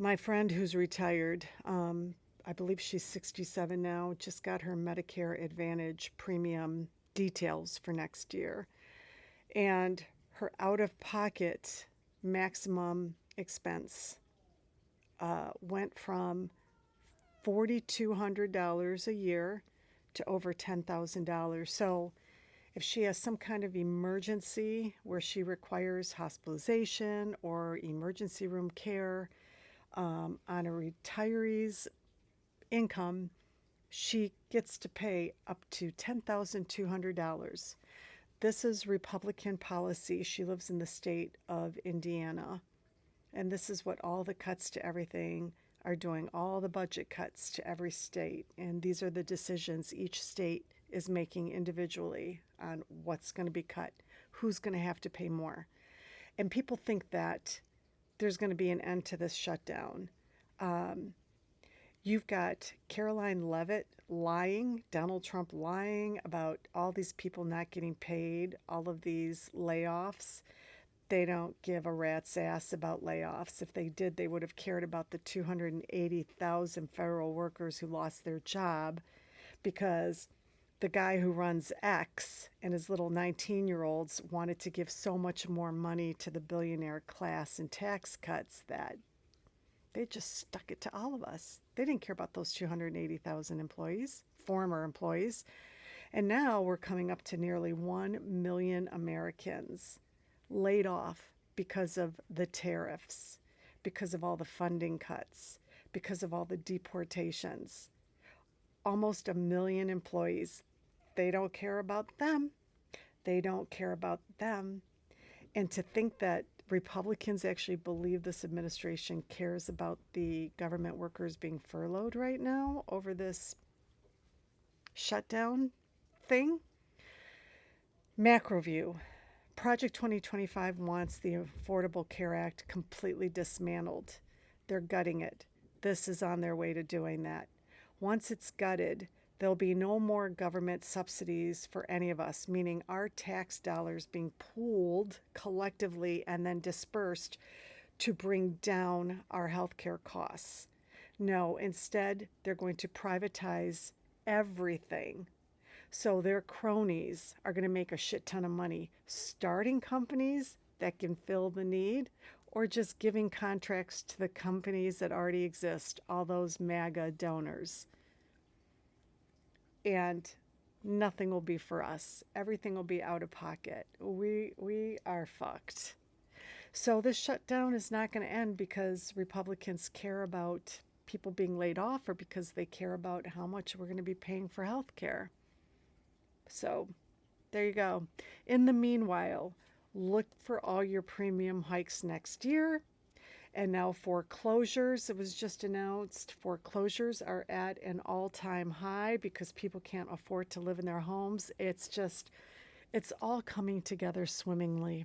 My friend who's retired, I believe she's 67 now, just got her Medicare Advantage premium details for next year. And her out of pocket maximum expense went from $4,200 a year to over $10,000. So if she has some kind of emergency where she requires hospitalization or emergency room care on a retiree's income, she gets to pay up to $10,200. This is Republican policy. She lives in the state of Indiana. And this is what all the cuts to everything are doing, all the budget cuts to every state. And these are the decisions each state is making individually on what's going to be cut, who's going to have to pay more. And people think that there's going to be an end to this shutdown. Um, you've got Caroline Levitt lying, Donald Trump lying about all these people not getting paid, all of these layoffs. They don't give a rat's ass about layoffs. If they did, they would have cared about the 280,000 federal workers who lost their job because the guy who runs X and his little 19-year-olds wanted to give so much more money to the billionaire class in tax cuts that they just stuck it to all of us. They didn't care about those 280,000 employees, former employees. And now we're coming up to nearly 1 million Americans laid off because of the tariffs, because of all the funding cuts, because of all the deportations. Almost a million employees. They don't care about them. They don't care about them. And to think that Republicans actually believe this administration cares about the government workers being furloughed right now over this shutdown thing. Macro view. Project 2025 wants the Affordable Care Act completely dismantled. They're gutting it. This is on their way to doing that. Once it's gutted, there'll be no more government subsidies for any of us, meaning our tax dollars being pooled collectively and then dispersed to bring down our healthcare costs. No, instead, they're going to privatize everything. So their cronies are going to make a shit ton of money starting companies that can fill the need or just giving contracts to the companies that already exist, all those MAGA donors. And nothing will be for us. Everything will be out of pocket. We are fucked. So this shutdown is not going to end because Republicans care about people being laid off or because they care about how much we're going to be paying for health care. So there you go. In the meanwhile, look for all your premium hikes next year. And now foreclosures, it was just announced, foreclosures are at an all-time high because people can't afford to live in their homes. It's all coming together swimmingly.